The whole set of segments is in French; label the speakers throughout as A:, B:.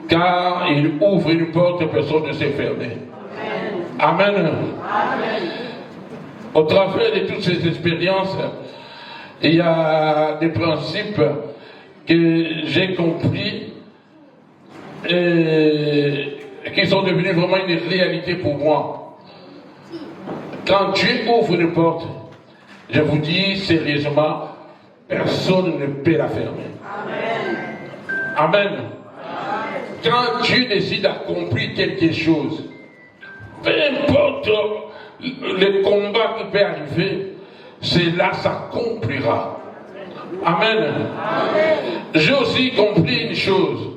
A: Car il ouvre une porte que personne ne sait fermer. Amen. Amen. Au travers de toutes ces expériences, il y a des principes que j'ai compris et qui sont devenus vraiment une réalité pour moi. Quand Dieu ouvre une porte, je vous dis sérieusement, personne ne peut la fermer. Amen. Amen. Quand Dieu décide d'accomplir quelque chose, peu importe le combat qui peut arriver, cela s'accomplira. Amen. Amen. J'ai aussi compris une chose.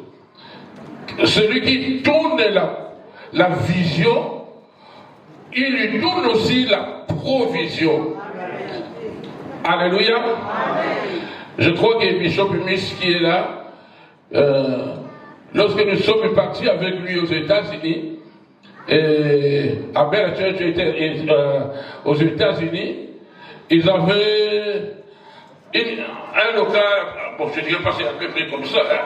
A: Celui qui donne la vision, il lui donne aussi la provision. Alléluia. Amen. Je crois que Bishop Miss qui est là, lorsque nous sommes partis avec lui aux États-Unis, et à Bell Church aux États-Unis, ils avaient un local, bon je ne dirais pas c'est à peu près comme ça, hein.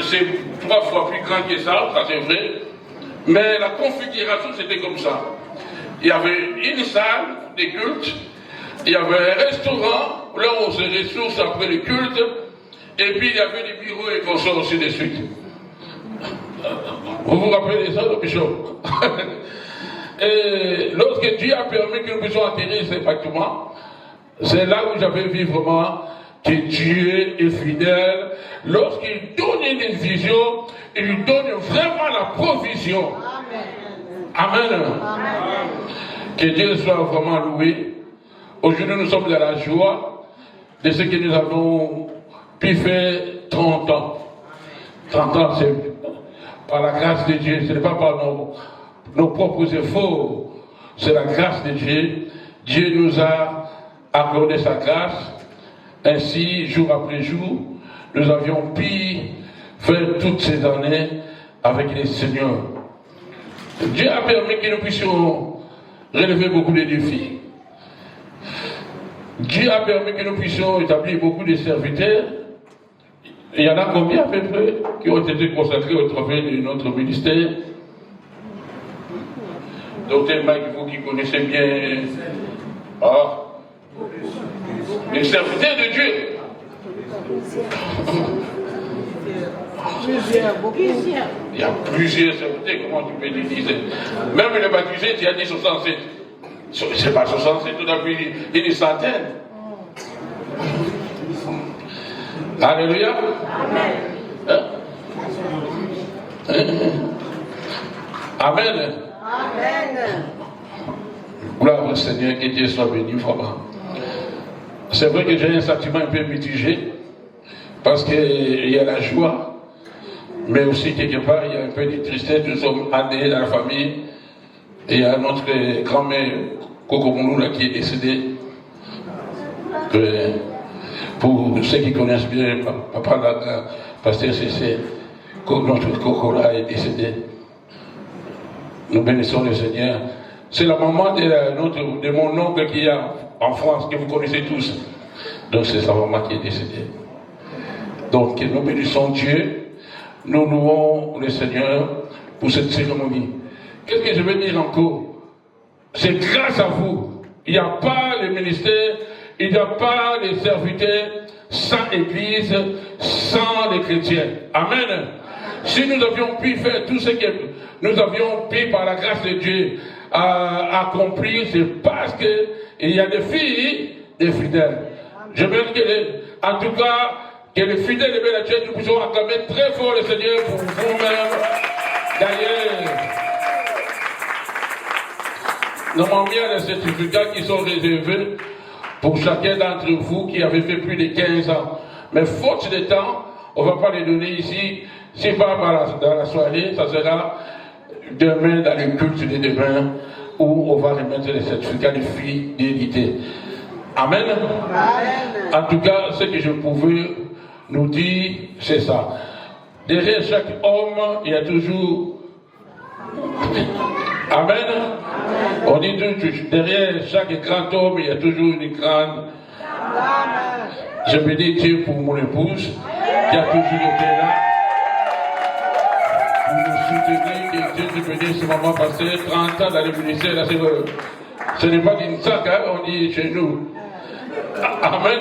A: C'est 3 fois plus grand que ça c'est vrai, mais la configuration c'était comme ça. Il y avait une salle de culte, il y avait un restaurant, là on se ressource après le culte, et puis il y avait des bureaux et consorts aussi de suite. Vous vous rappelez ça, le bishop? Et lorsque Dieu a permis que nous puissions atterrir ces bâtiments, c'est là où j'avais vu vraiment que Dieu est fidèle. Lorsqu'il donne une vision, il lui donne vraiment la provision. Amen. Amen. Amen. Que Dieu soit vraiment loué. Aujourd'hui, nous sommes dans la joie de ce que nous avons pu faire 30 ans. 30 ans, c'est par la grâce de Dieu, ce n'est pas par nos propres efforts, c'est la grâce de Dieu. Dieu nous a accordé sa grâce. Ainsi, jour après jour, nous avions pu faire toutes ces années avec les seigneurs. Dieu a permis que nous puissions relever beaucoup de défis. Dieu a permis que nous puissions établir beaucoup de serviteurs. Il y en a combien à peu près qui ont été consacrés au travail de notre ministère? Docteur Mike, vous qui connaissez bien les serviteurs de Dieu. Il y a plusieurs serviteurs, comment tu peux dire? Même le baptisé, tu as dit 67. C'est pas 67, tout à fait une centaine. Alléluia. Amen. Amen. Amen. Gloire au Seigneur, que Dieu soit béni, vraiment. C'est vrai que j'ai un sentiment un peu mitigé, parce qu'il y a la joie, mais aussi quelque part, il y a un peu de tristesse. Nous sommes annés dans la famille, et il y a notre grand-mère, Kokomoulou, qui est décédée. Pour ceux qui connaissent bien, papa, pasteur CC, notre Coco-là est décédé. Nous bénissons le Seigneur. C'est la maman de mon oncle qui est en France, que vous connaissez tous. Donc c'est sa maman qui est décédée. Donc nous bénissons Dieu. Nous louons le Seigneur pour cette cérémonie. Qu'est-ce que je veux dire encore? C'est grâce à vous. Il n'y a pas le ministère, il n'y a pas les serviteurs sans Église, sans les chrétiens. Amen. Si nous avions pu faire tout ce que nous avions pu par la grâce de Dieu accomplir, c'est parce qu'il y a des filles, des fidèles. Je veux que, en tout cas, que les fidèles de Bell Church, nous puissions acclamer très fort le Seigneur pour vous-même. D'ailleurs, normalement, il y a des certificats qui sont réservés pour chacun d'entre vous qui avait fait plus de 15 ans. Mais faute de temps, on ne va pas les donner ici. Si pas dans la soirée, ça sera demain dans le culte de demain où on va remettre les certificats de fidélité. Amen. Amen. En tout cas, ce que je pouvais nous dire, c'est ça. Derrière chaque homme, il y a toujours... Amen. Amen. On dit derrière chaque grand homme, il y a toujours une grande. Amen. Je bénis Dieu pour mon épouse qui a toujours été là. Dieu bénisse maman passé 30 ans dans le ministère, là, ce n'est pas d'une sac, hein, on dit chez nous. Amen.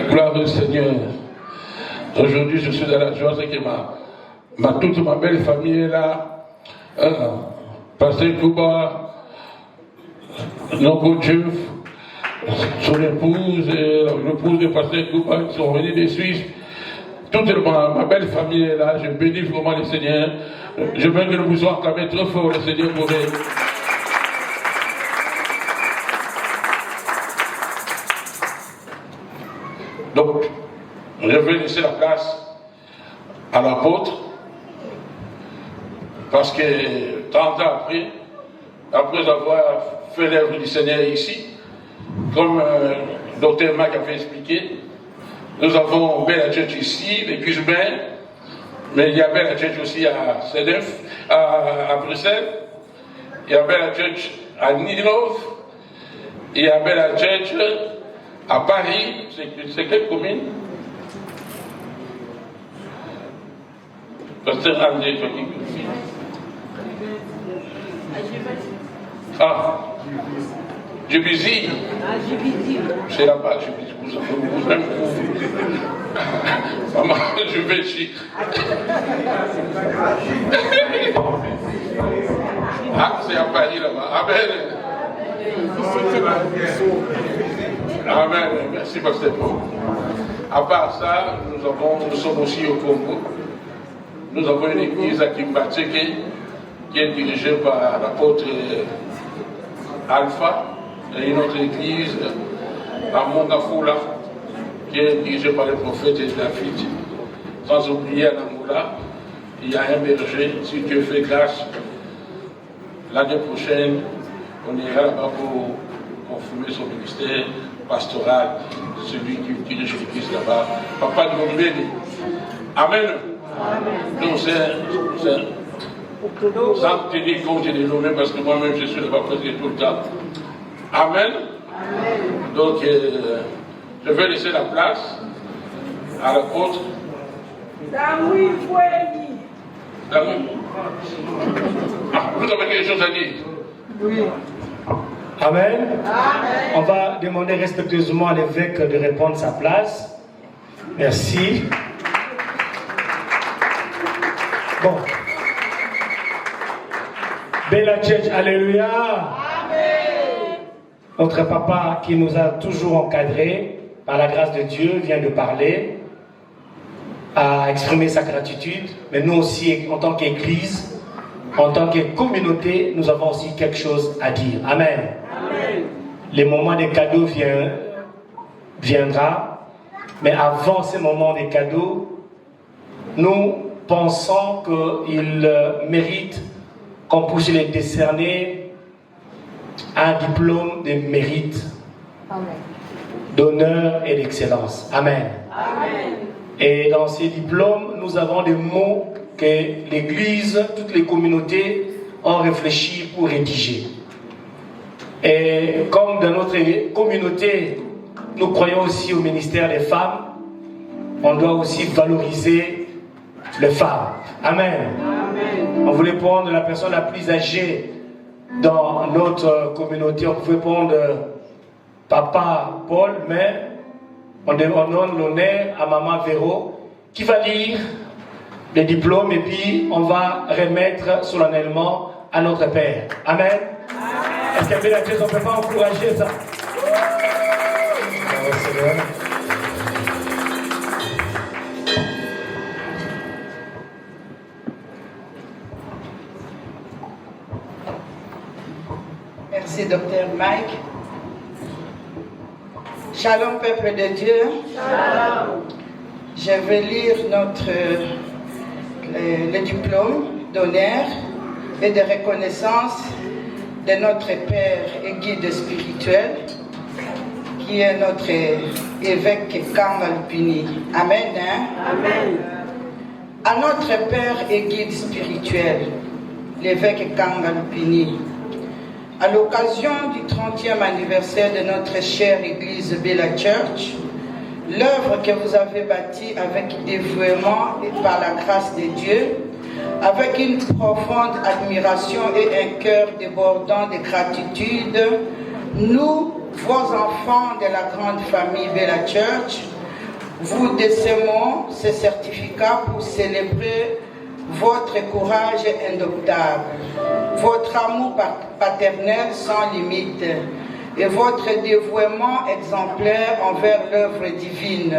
A: Gloire au Seigneur. Aujourd'hui, je suis dans la joie, c'est que toute ma belle famille est là. Pasteur Kouba, Nongo Diouf, son épouse, l'épouse de Pasteur Kouba, qui sont venus de Suisse. Toute ma belle famille est là. Je bénis vraiment le Seigneur. Je veux que nous puissions acclamer trop fort le Seigneur pour eux. Donc, je vais laisser la place à l'apôtre, parce que 30 ans après avoir fait l'œuvre du Seigneur ici, comme Dr Mac avait expliqué, nous avons Bella Church ici, l'église mère, mais il y a Bella Church aussi à CEDEF, à Bruxelles, il y a Bella Church à Nidlov, il y a Bella Church à Paris. C'est quelle commune? Pasteur André, Jubilee. C'est là-bas, Jubilee. Maman, je vais ici. C'est à Paris là-bas. Amen. Amen. Merci, Pasteur Paul. À part ça, nous sommes aussi au Congo. Nous avons une église à Kimbateke qui est dirigée par l'apôtre Alpha, et une autre église à Mongafula qui est dirigée par le prophète David. Sans oublier à Angola, il y a un berger. Si Dieu fait grâce, l'année prochaine, on ira là-bas pour confirmer son ministère pastoral, celui qui dirige l'église là-bas. Papa de mon béni. Amen. Donc sans tenir compte des noms, parce que moi-même je suis là-bas presque tout le temps. Amen. Donc je vais laisser la place à l'apôtre. Vous avez quelque chose à dire?
B: Oui. Amen. On va demander respectueusement à l'évêque de répondre sa place. Merci. Bon. Bella Church, alléluia. Amen. Notre papa qui nous a toujours encadrés, par la grâce de Dieu, vient de parler, a exprimé sa gratitude, mais nous aussi, en tant qu'Église, en tant que communauté, nous avons aussi quelque chose à dire. Amen. Amen. Le moment des cadeaux viendra, mais avant ce moment des cadeaux, nous pensons qu'il mérite qu'on puisse les décerner un diplôme de mérite, d'honneur et d'excellence. Amen. Amen. Et dans ces diplômes, nous avons des mots que l'Église, toutes les communautés ont réfléchi pour rédiger. Et comme dans notre communauté, nous croyons aussi au ministère des femmes, on doit aussi valoriser les femmes. Amen. Amen. On voulait prendre la personne la plus âgée dans notre communauté, on pouvait prendre Papa Paul, mais on donne l'honneur à Maman Véro qui va lire les diplômes et puis on va remettre solennellement à notre Père. Amen. Amen. Est-ce qu'il y a la chose, on ne peut pas encourager ça?
C: Merci, Dr Mike. Shalom, peuple de Dieu. Shalom. Je vais lire le diplôme d'honneur et de reconnaissance de notre Père et guide spirituel, qui est notre évêque Kangalpini. Amen. Hein? Amen. À notre Père et guide spirituel, l'évêque Kangalpini, à l'occasion du 30e anniversaire de notre chère église Bella Church, l'œuvre que vous avez bâtie avec dévouement et par la grâce de Dieu Avec une profonde admiration et un cœur débordant de gratitude, nous, vos enfants de la grande famille Bella Church, vous décernons ce certificat pour célébrer votre courage indoctable, votre amour paternel sans limite et votre dévouement exemplaire envers l'œuvre divine.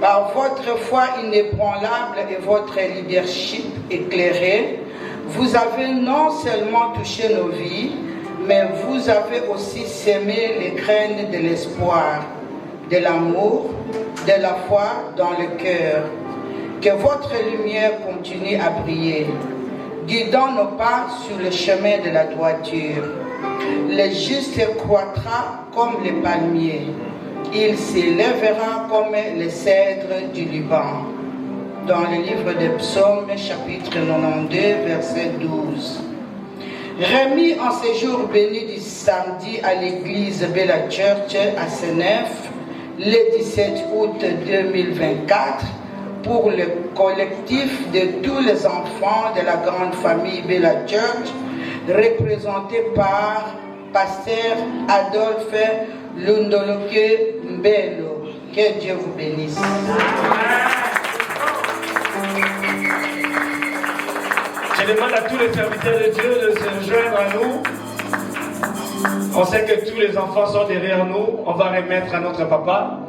C: Par votre foi inébranlable et votre leadership éclairé, vous avez non seulement touché nos vies, mais vous avez aussi sémé les graines de l'espoir, de l'amour, de la foi dans le cœur. Que votre lumière continue à briller, guidant nos pas sur le chemin de la droiture. Le juste croîtra comme le palmier. Il s'élèvera comme le cèdre du Liban. Dans le livre des Psaumes, chapitre 92, verset 12. Remis en ce jour béni du samedi à l'église Bella Church à Senef, le 17 août 2024, pour le collectif de tous les enfants de la grande famille Bella Church, représenté par Pasteur Adolphe Lundoloke Mbelo. Que Dieu vous bénisse.
B: Je demande à tous les serviteurs de Dieu de se joindre à nous. On sait que tous les enfants sont derrière nous. On va remettre à notre papa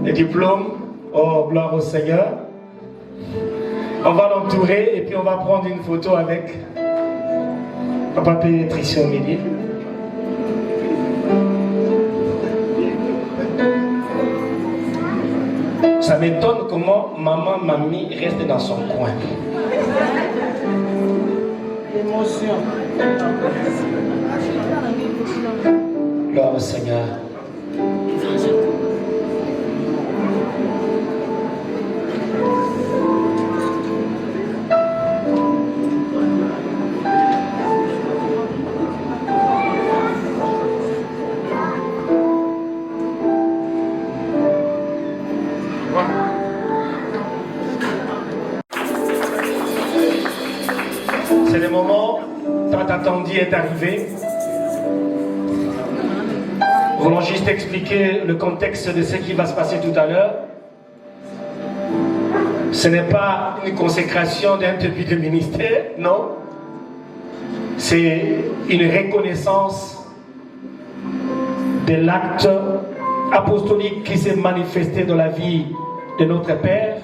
B: les diplômes. Oh, gloire au Seigneur. On va l'entourer et puis on va prendre une photo avec Papa Pétricio Midi. Ça m'étonne comment maman, mamie reste dans son coin.
C: Émotion.
B: Gloire au Seigneur. C'est le moment tant attendu est arrivé. Nous voulons juste expliquer le contexte de ce qui va se passer tout à l'heure. Ce n'est pas une consécration d'un début de ministère, non. C'est une reconnaissance de l'acte apostolique qui s'est manifesté dans la vie de notre Père,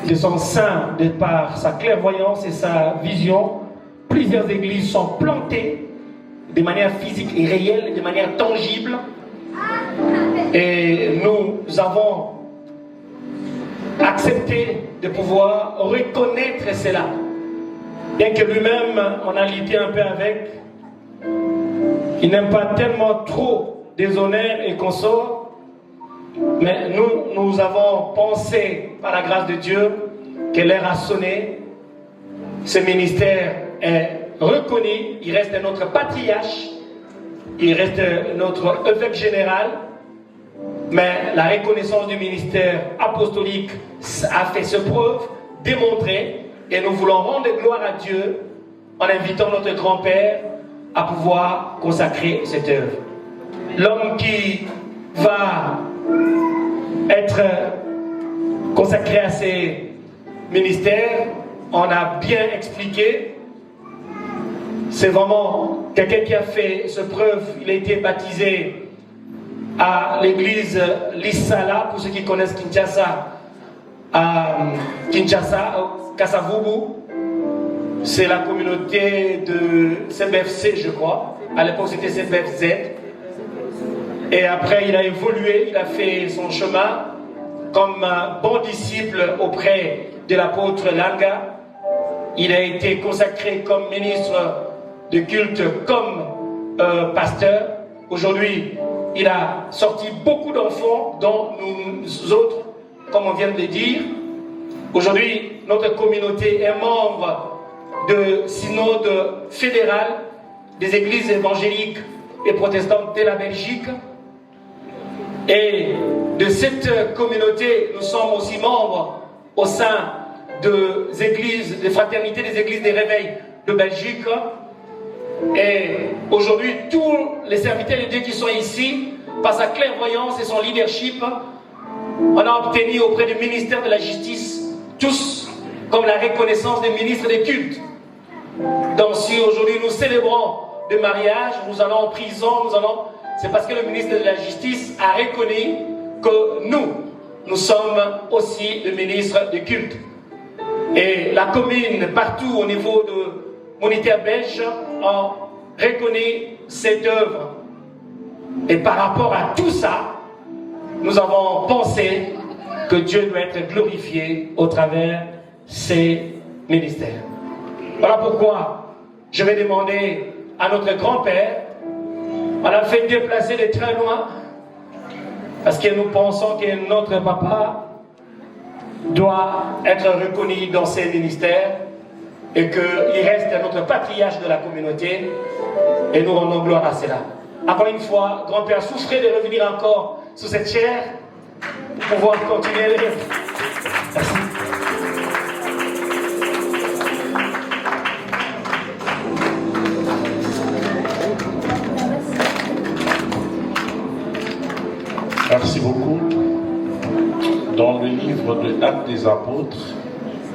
B: de son sein, de par sa clairvoyance et sa vision. Plusieurs églises sont plantées de manière physique et réelle, de manière tangible. Et nous avons accepté de pouvoir reconnaître cela. Bien que lui-même, on a lutté un peu avec, il n'aime pas tellement trop des honneurs et consorts, mais nous avons pensé, par la grâce de Dieu, que l'heure a sonné. Ce ministère est reconnu, il reste notre patriarche, il reste notre évêque général, mais la reconnaissance du ministère apostolique a fait ses preuves, démontré, et nous voulons rendre gloire à Dieu en invitant notre grand-père à pouvoir consacrer cette œuvre. L'homme qui va être consacré à ces ministères, on a bien expliqué, c'est vraiment quelqu'un qui a fait ce preuve. Il a été baptisé à l'église Lissala, pour ceux qui connaissent Kinshasa, à Kinshasa, au Kasavubu. C'est la communauté de CBFC, je crois. À l'époque, c'était CBFZ. Et après, il a évolué, il a fait son chemin comme bon disciple auprès de l'apôtre Langa. Il a été consacré comme ministre de culte, comme pasteur. Aujourd'hui, il a sorti beaucoup d'enfants, dont nous autres, comme on vient de le dire. Aujourd'hui, notre communauté est membre de synode fédéral des églises évangéliques et protestantes de la Belgique. Et de cette communauté, nous sommes aussi membres au sein des églises, des fraternités des églises des réveils de Belgique. Et aujourd'hui, tous les serviteurs de Dieu qui sont ici, par sa clairvoyance et son leadership, on a obtenu auprès du ministère de la Justice, tous comme la reconnaissance des ministres des cultes. Donc si aujourd'hui nous célébrons le mariage, nous allons en prison, c'est parce que le ministre de la Justice a reconnu que nous sommes aussi le ministre des cultes. Et la commune, partout au niveau de Monitaire belge, a reconnu cette œuvre. Et par rapport à tout ça, nous avons pensé que Dieu doit être glorifié au travers de ces ministères. Voilà pourquoi je vais demander à notre grand-père, on l'a fait déplacer de très loin, parce que nous pensons que notre papa doit être reconnu dans ces ministères et qu'il reste notre patriarche de la communauté et nous rendons gloire à cela. Encore une fois, grand-père, souffrez de revenir encore sous cette chair pour pouvoir continuer. Merci.
D: Merci beaucoup. Dans le livre de Actes des Apôtres,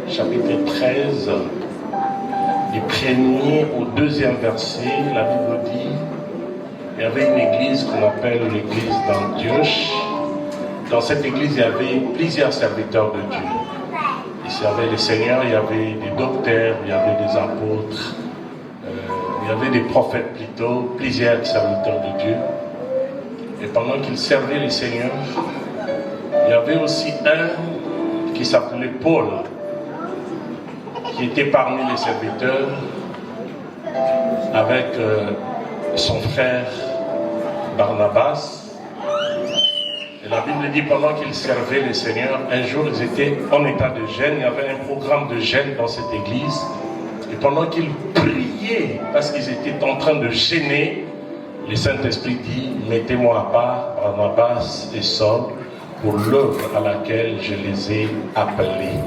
D: chapitre 13, du 1er au 2e verset, la Bible dit: il y avait une église qu'on appelle l'église d'Antioche. Dans cette église, il y avait plusieurs serviteurs de Dieu. Ils servaient le Seigneur, il y avait des docteurs, il y avait des apôtres, il y avait des prophètes plutôt, plusieurs serviteurs de Dieu. Et pendant qu'ils servaient le Seigneur, il y avait aussi un qui s'appelait Paul, qui était parmi les serviteurs avec son frère Barnabas. Et la Bible dit, pendant qu'ils servaient le Seigneur, un jour ils étaient en état de jeûne. Il y avait un programme de jeûne dans cette église. Et pendant qu'ils priaient, parce qu'ils étaient en train de jeûner, le Saint-Esprit dit: mettez-moi à part Barnabas et Saul pour l'œuvre à laquelle je les ai appelés.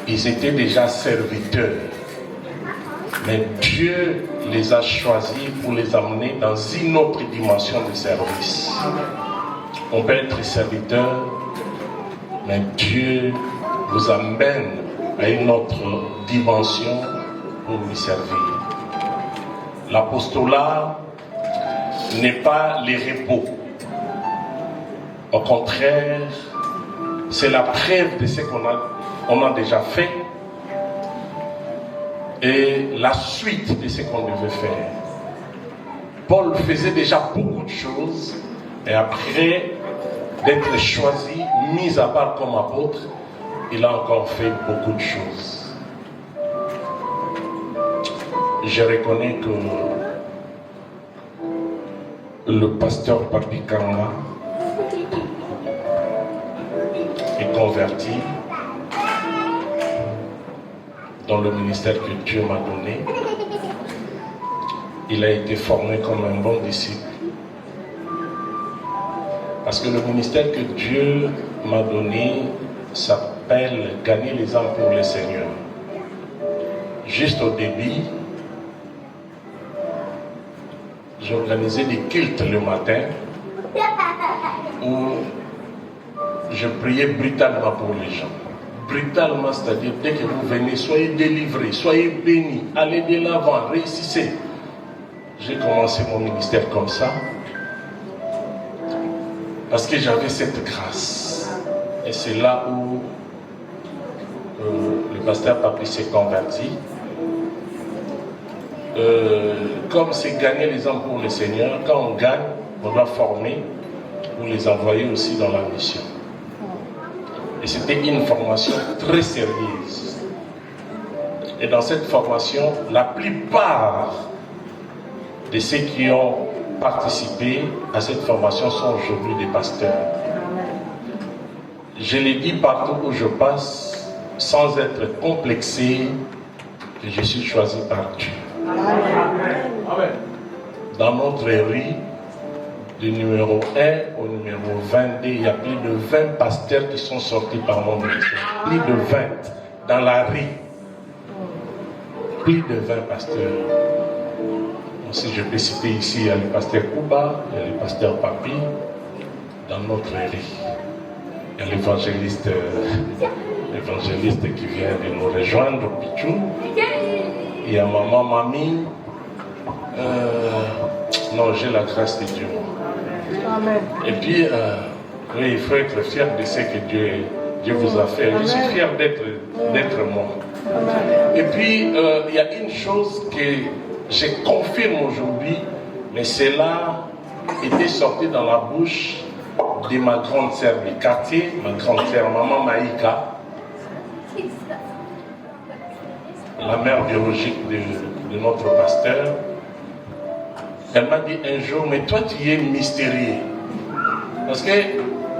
D: Ils étaient déjà serviteurs, mais Dieu les a choisis pour les amener dans une autre dimension de service. On peut être serviteur, mais Dieu vous amène à une autre dimension pour lui servir. L'apostolat n'est pas les repos. Au contraire, c'est la preuve de ce qu'on a déjà fait et la suite de ce qu'on devait faire. Paul faisait déjà beaucoup de choses et après d'être choisi, mis à part comme apôtre, il a encore fait beaucoup de choses. Je reconnais que le pasteur Papi Kanga est converti dans le ministère que Dieu m'a donné. Il a été formé comme un bon disciple. Parce que le ministère que Dieu m'a donné s'appelle gagner les âmes pour le Seigneur. Juste au début, j'organisais des cultes le matin où je priais brutalement pour les gens. Brutalement, c'est-à-dire dès que vous venez, soyez délivrés, soyez bénis, allez de l'avant, réussissez. J'ai commencé mon ministère comme ça parce que j'avais cette grâce. Et c'est là où le pasteur Papi s'est converti. Comme c'est gagner les âmes pour le Seigneur, quand on gagne, on doit former pour les envoyer aussi dans la mission. Et c'était une formation très sérieuse. Et dans cette formation, la plupart de ceux qui ont participé à cette formation sont aujourd'hui des pasteurs. Je l'ai dit partout où je passe, sans être complexé, que je suis choisi par Dieu. Dans notre rue, du numéro 1 au numéro 22, il y a plus de 20 pasteurs qui sont sortis par mon ministère. Plus de 20 dans la rue. Plus de 20 pasteurs. Si je peux citer ici, il y a le pasteur Kouba, il y a le pasteur Papi, dans notre rue. Il y a l'évangéliste qui vient de nous rejoindre, Pichou. Il y a maman, mamie. Non, j'ai la grâce de Dieu. Amen. Et puis, oui, il faut être fier de ce que Dieu vous a fait. Je suis fier d'être moi. Amen. Et puis, il y a une chose que je confirme aujourd'hui, mais cela était sorti dans la bouche de ma grande sœur du quartier, ma grande sœur, maman Maïka, la mère biologique de notre pasteur. Elle m'a dit un jour, mais toi tu es mystérieux. Parce que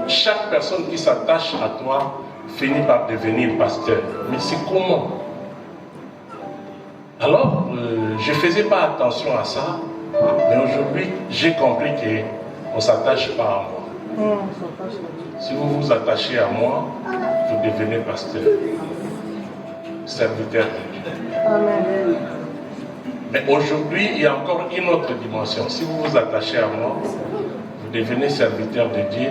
D: chaque personne qui s'attache à toi finit par devenir pasteur. Mais c'est comment? Alors, je ne faisais pas attention à ça, mais aujourd'hui, j'ai compris qu'on ne s'attache pas à moi. Si vous vous attachez à moi, vous devenez pasteur, serviteur de Dieu. Amen. Mais aujourd'hui, il y a encore une autre dimension. Si vous vous attachez à moi, vous devenez serviteur de Dieu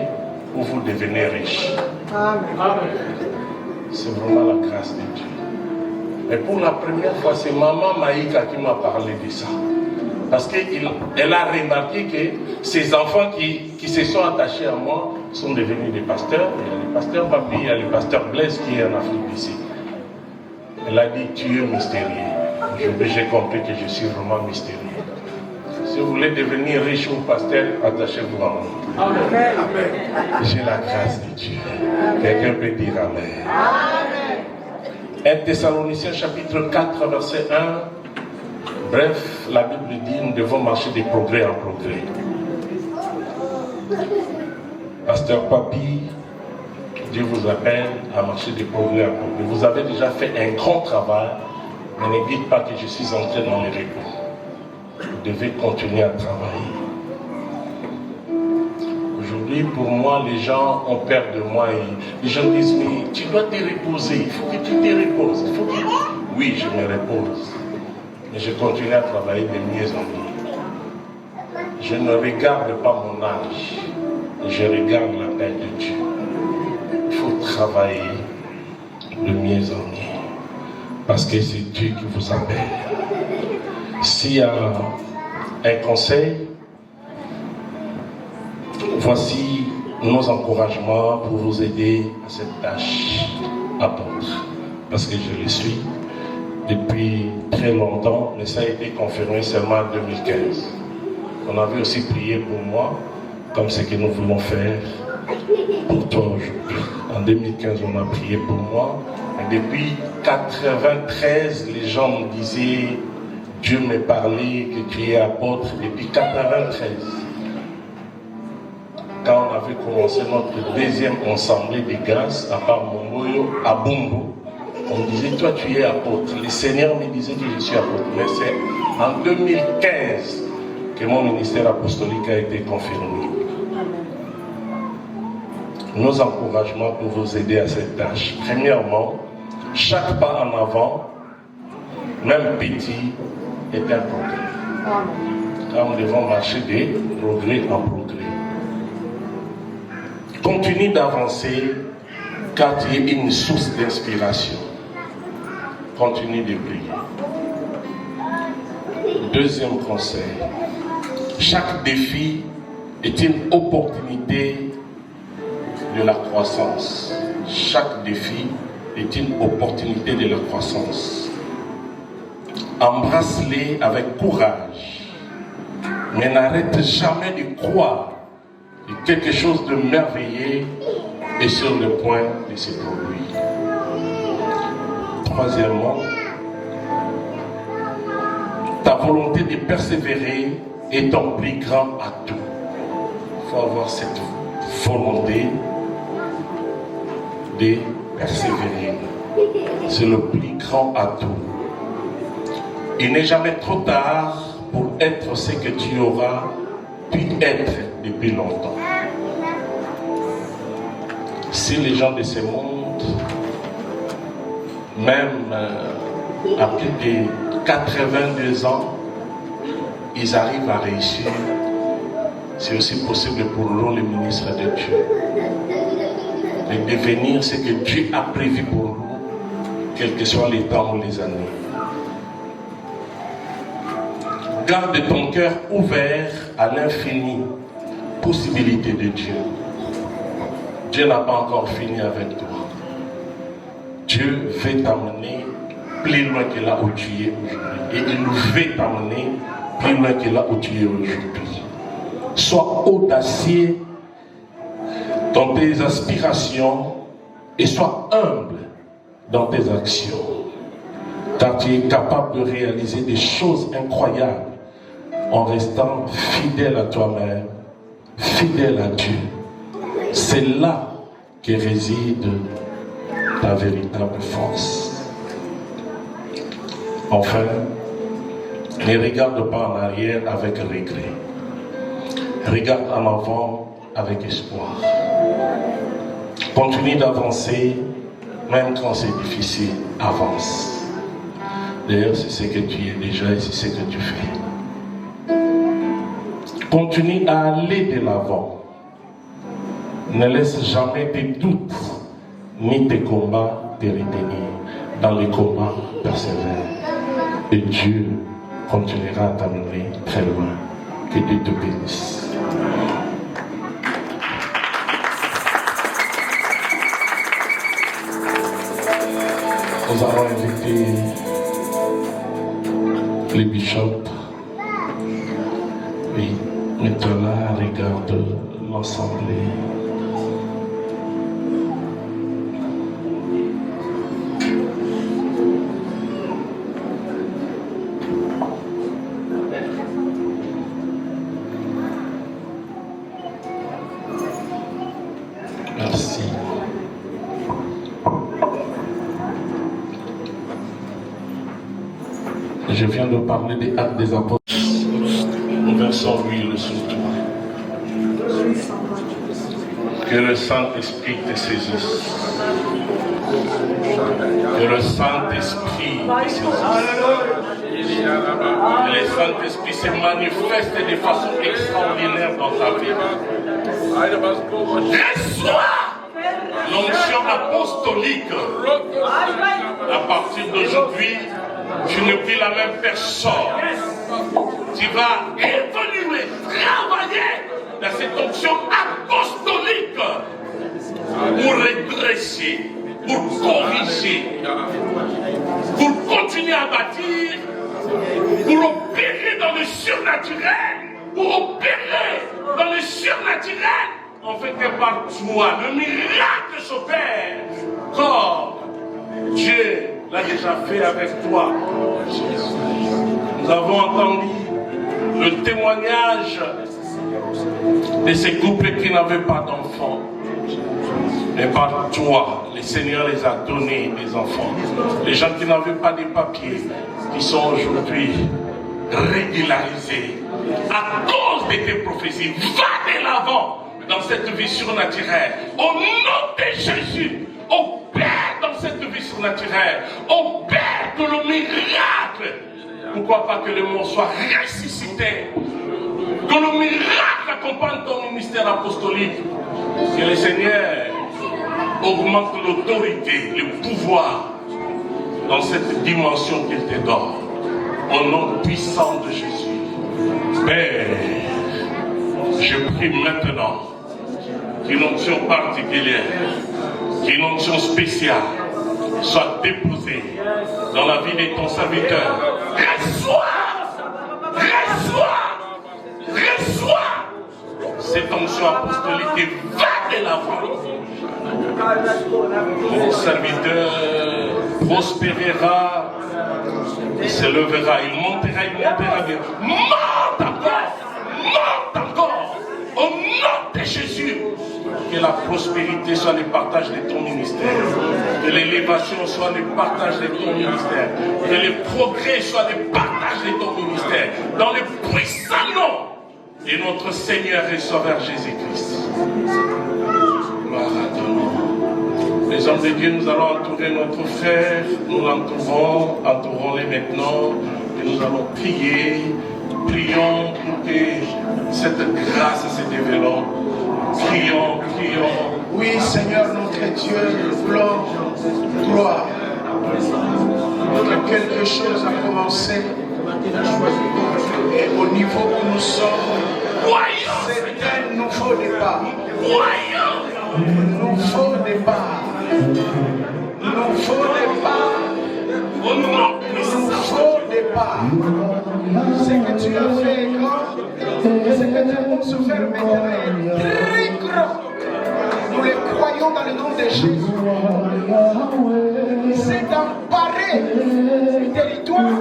D: ou vous devenez riche. Amen. C'est vraiment la grâce de Dieu. Mais pour la première fois, c'est maman Maïka qui m'a parlé de ça. Parce qu'elle a remarqué que ces enfants qui se sont attachés à moi sont devenus des pasteurs. Il y a le pasteur Papi, il y a le pasteur Blaise qui est en Afrique d'ici. Elle a dit, tu es mystérieux. Aujourd'hui, j'ai compris que je suis vraiment mystérieux. Si vous voulez devenir riche ou pasteur, attachez-vous à moi. Amen. J'ai la grâce de Dieu. Quelqu'un peut dire Amen. Amen. 1 Thessaloniciens chapitre 4, verset 1. Bref, la Bible dit nous devons marcher de progrès en progrès. Pasteur Papi, Dieu vous appelle à marcher de progrès en progrès. Vous avez déjà fait un grand travail, mais ne dites pas que je suis entré dans les repos. Vous devez continuer à travailler. Aujourd'hui, pour moi, les gens ont peur de moi et les gens disent, mais tu dois te reposer, il faut que tu te reposes. Oui, je me repose. Mais je continue à travailler de mieux en mieux. Je ne regarde pas mon âge, je regarde la paix de Dieu. Il faut travailler de mieux en mieux. Parce que c'est Dieu qui vous appelle. S'il y a un conseil, voici nos encouragements pour vous aider à cette tâche apôtre. Parce que je le suis depuis très longtemps, mais ça a été confirmé seulement en 2015. On avait aussi prié pour moi, comme ce que nous voulons faire pour toi aujourd'hui. En 2015, on a prié pour moi. Et depuis 1993, les gens me disaient, Dieu me parlait que tu es apôtre depuis 1993. Quand on avait commencé notre deuxième assemblée de grâce, à part Mongoyo, à Bumbo, on me disait, toi tu es apôtre. Le Seigneur me disait que je suis apôtre. Mais c'est en 2015 que mon ministère apostolique a été confirmé. Nos encouragements pour vous aider à cette tâche. Premièrement, chaque pas en avant, même petit, est un progrès. Car nous devons marcher de progrès en progrès. Continue d'avancer car tu es une source d'inspiration. Continue de prier. Deuxième conseil. Chaque défi est une opportunité de la croissance. Chaque défi est une opportunité de la croissance. Embrasse-les avec courage, mais n'arrête jamais de croire que quelque chose de merveilleux est sur le point de se produire. Troisièmement, ta volonté de persévérer est ton plus grand atout. Il faut avoir cette volonté de persévérer. C'est le plus grand atout. Il n'est jamais trop tard pour être ce que tu auras pu être depuis longtemps. Si les gens de ce monde, même à plus de 82 ans, ils arrivent à réussir, c'est aussi possible pour nous, les ministres de Dieu, de devenir ce que Dieu a prévu pour nous, quels que soient les temps ou les années. Garde ton cœur ouvert à l'infinie possibilité de Dieu. Dieu n'a pas encore fini avec toi. Dieu veut t'amener plus loin que là où tu es aujourd'hui. Et il veut t'amener plus loin que là où tu es aujourd'hui. Sois audacieux dans tes aspirations et sois humble dans tes actions. Car tu es capable de réaliser des choses incroyables en restant fidèle à toi-même, fidèle à Dieu. C'est là que réside ta véritable force. Enfin, ne regarde pas en arrière avec regret. Regarde en avant avec espoir. Continue d'avancer, même quand c'est difficile, avance. D'ailleurs, c'est ce que tu es déjà et c'est ce que tu fais. Continue à aller de l'avant. Ne laisse jamais tes doutes ni tes combats te retenir. Dans les combats, persévère. Et Dieu continuera à t'amener très loin. Que Dieu te bénisse. Nous allons inviter les bishops. Oui, maintenant, regarde l'assemblée. Merci. Je viens de parler des actes des apôtres. Nous versons l'huile sur toi. Que le Saint-Esprit te saisisse. Que le Saint-Esprit te saisisse. Que le Saint-Esprit se manifeste de façon extraordinaire dans ta vie. Reçois l'onction apostolique. À partir d'aujourd'hui, tu n'es plus la même personne. Tu vas évoluer, travailler dans cette onction apostolique pour redresser, pour corriger, pour continuer à bâtir, pour opérer dans le surnaturel, pour opérer dans le surnaturel, en fait que par toi, le miracle s'opère comme Dieu l'a déjà fait avec toi. Nous avons entendu le témoignage de ces couples qui n'avaient pas d'enfants. Mais par toi, le Seigneur les a donnés des enfants. Les gens qui n'avaient pas de papiers, qui sont aujourd'hui régularisés à cause de tes prophéties. Va de l'avant dans cette vie surnaturelle. Au nom de Jésus, opère dans cette vie surnaturelle. Opère que le miracle. Pourquoi pas que le mort soit ressuscité. Que le miracle accompagne ton ministère apostolique. Que le Seigneur augmente l'autorité, le pouvoir dans cette dimension qu'il te donne. Au nom puissant de Jésus. Père, je prie maintenant qu'une onction particulière, qu'une onction spéciale soit déposée dans la vie de ton serviteur. Reçois! Cette onction apostolique et va de l'avant. Mon serviteur prospérera, il se lèvera, il montera bien. Monte encore, au nom de Jésus. Que la prospérité soit le partage de ton ministère, que l'élévation soit le partage de ton ministère, que le progrès soit le partage de ton ministère, dans le puissant nom et notre Seigneur et Sauveur Jésus-Christ. Gloire à ton nom. Les hommes de Dieu, nous allons entourer notre frère, nous entourons-les maintenant, et nous allons prier. Prions pour que cette grâce se développe. Prions, prions.
E: Oui, Seigneur notre Dieu, gloire. Que quelque chose a commencé. Et au niveau où nous sommes, c'est un nouveau départ. Nouveau départ. Nouveau départ. Nouveau départ. Ce que tu as fait est grand. Et ce que tu vas se faire maintenant est très grand. Nous les croyons dans le nom de Jésus. C'est d'emparer le territoire.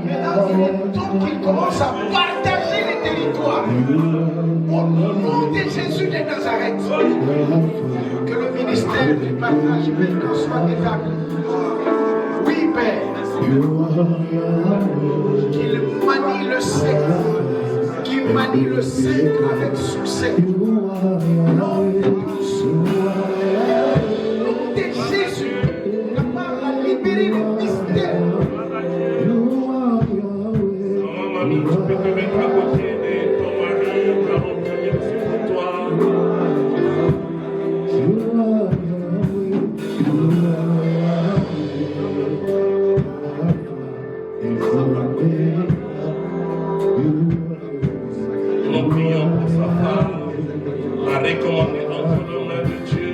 E: Maintenant, il est temps qu'il commence à partager les territoires. Au nom de Jésus de Nazareth. Que le ministère du partage maintenant soit établi. Oui, Père. Qu'il manie le sceptre. Qu'il manie le sceptre avec succès. Nom de Jésus. Libérer le mystère.
D: Mamie, tu peux te mettre à côté de ton mari, nous allons prier pour toi. Nous prions pour sa femme, la recommander entre les mains de Dieu.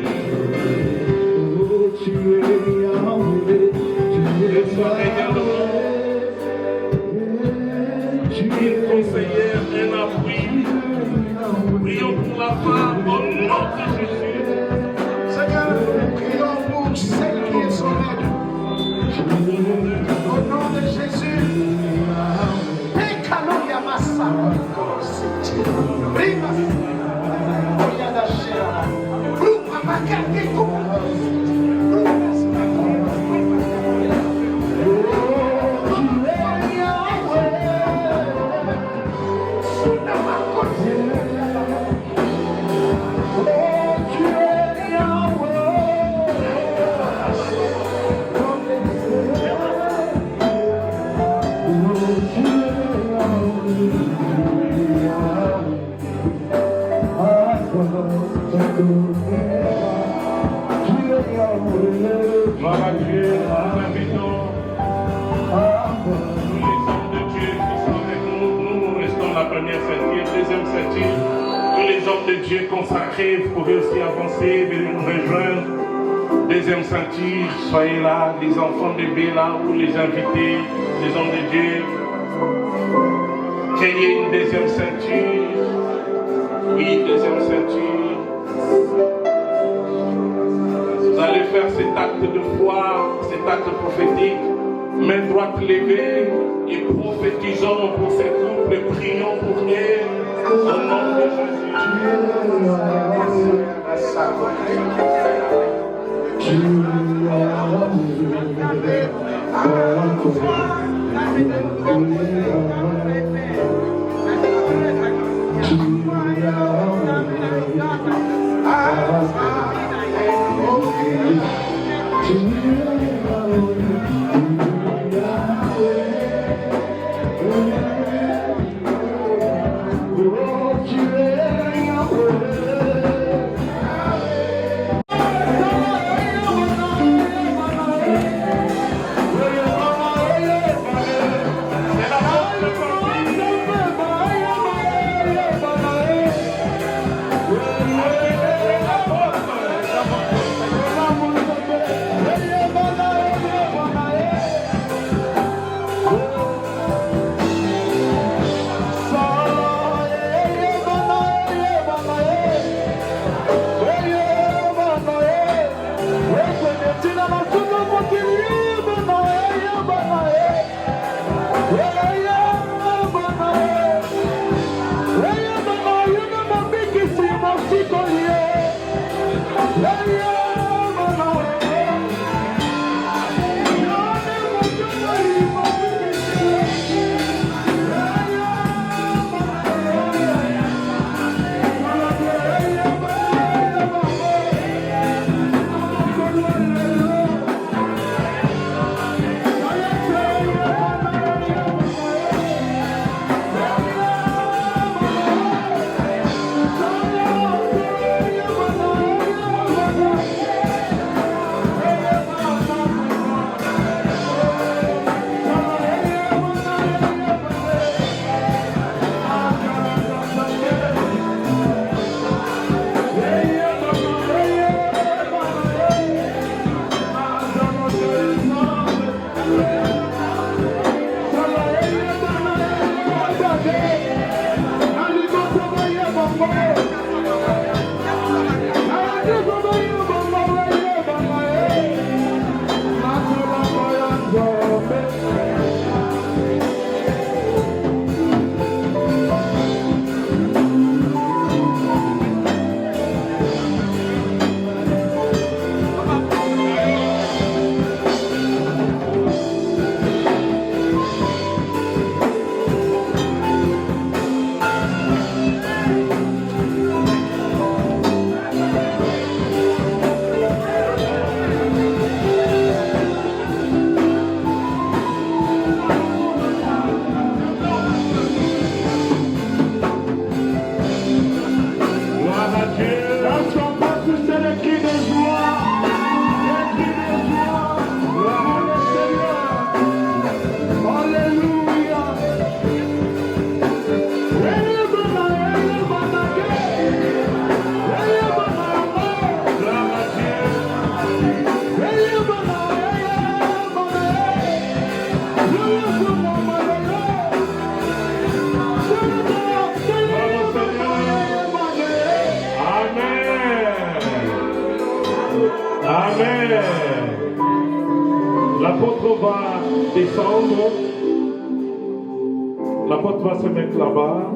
D: Et soit également une conseillère, un appui. Prions pour la femme au nom de Jésus.
E: Seigneur, prions pour celle qui est son aide. Au nom de Jésus. Pekalo Yamasa. Prima. Oyada Shira. Rupa Makakiko.
D: Gloire à Dieu, nous invitons tous les hommes de Dieu qui sont avec nous. Nous restons la première ceinture, deuxième ceinture. Tous les hommes de Dieu consacrés, vous pouvez aussi avancer, venir nous rejoindre. Deuxième ceinture, soyez là, les enfants bébés là, ou les invités, les hommes de Dieu. Qu'il y ait une deuxième ceinture. Oui, deuxième ceinture. Vous allez faire cet acte de foi, cet acte prophétique, main droite levée, et prophétisons pour ces couples, prions pour eux, au nom de
E: Jésus.
F: Amen. L'apôtre va descendre. L'apôtre va se mettre là-bas.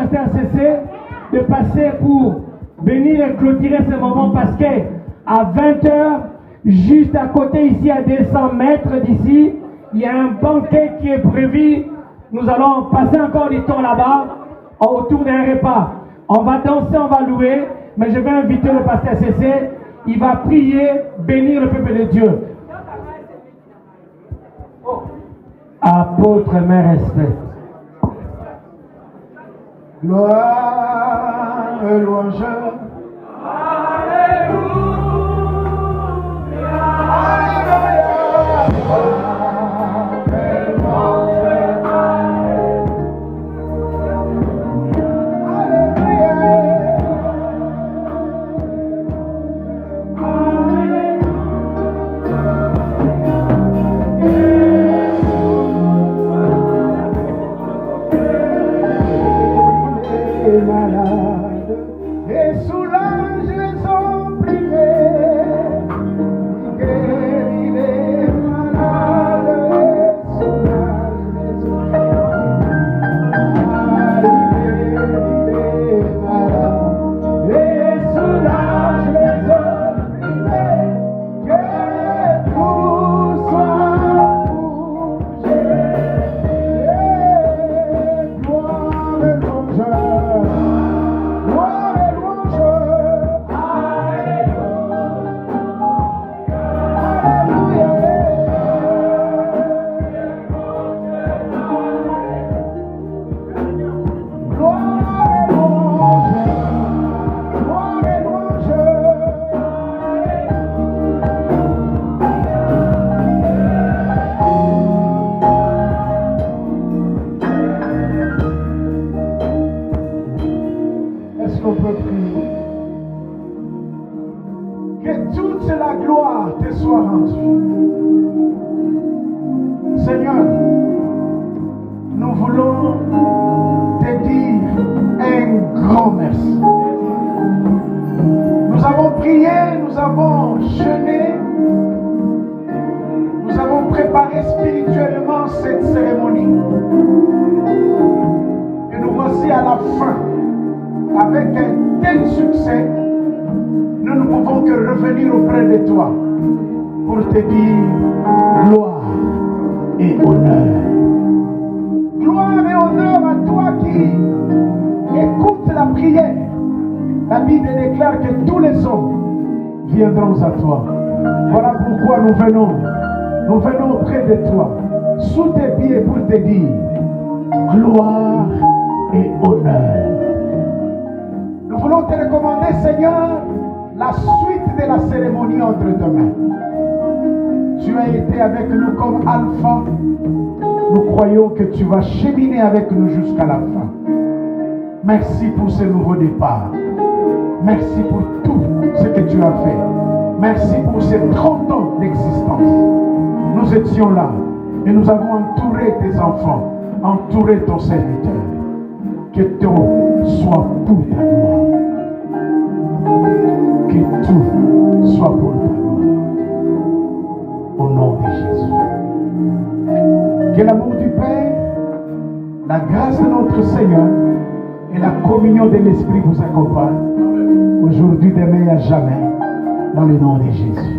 G: pasteur CC de passer pour venir et clôturer ce moment parce que à 20h, juste à côté ici, à 200 mètres d'ici, il y a un banquet qui est prévu. Nous allons passer encore du temps là-bas autour d'un repas. On va danser, on va louer, mais je vais inviter le pasteur CC. Il va prier, bénir le peuple de Dieu. Apôtre, mes respects.
E: Gloire et louange. Viendrons à toi. Voilà pourquoi nous venons auprès de toi, sous tes pieds pour te dire gloire et honneur. Nous voulons te recommander, Seigneur, la suite de la cérémonie entre tes mains. Tu as été avec nous comme alpha. Nous croyons que tu vas cheminer avec nous jusqu'à la fin. Merci pour ce nouveau départ. Merci pour tout ce que tu as fait. Merci pour ces 30 ans d'existence. Nous étions là et nous avons entouré tes enfants, entouré ton serviteur. Que tout soit pour ta gloire. Que tout soit pour ta gloire. Au nom de Jésus. Que l'amour du Père, la grâce de notre Seigneur et la communion de l'Esprit vous accompagnent aujourd'hui, demain et à jamais, dans le nom de Jésus.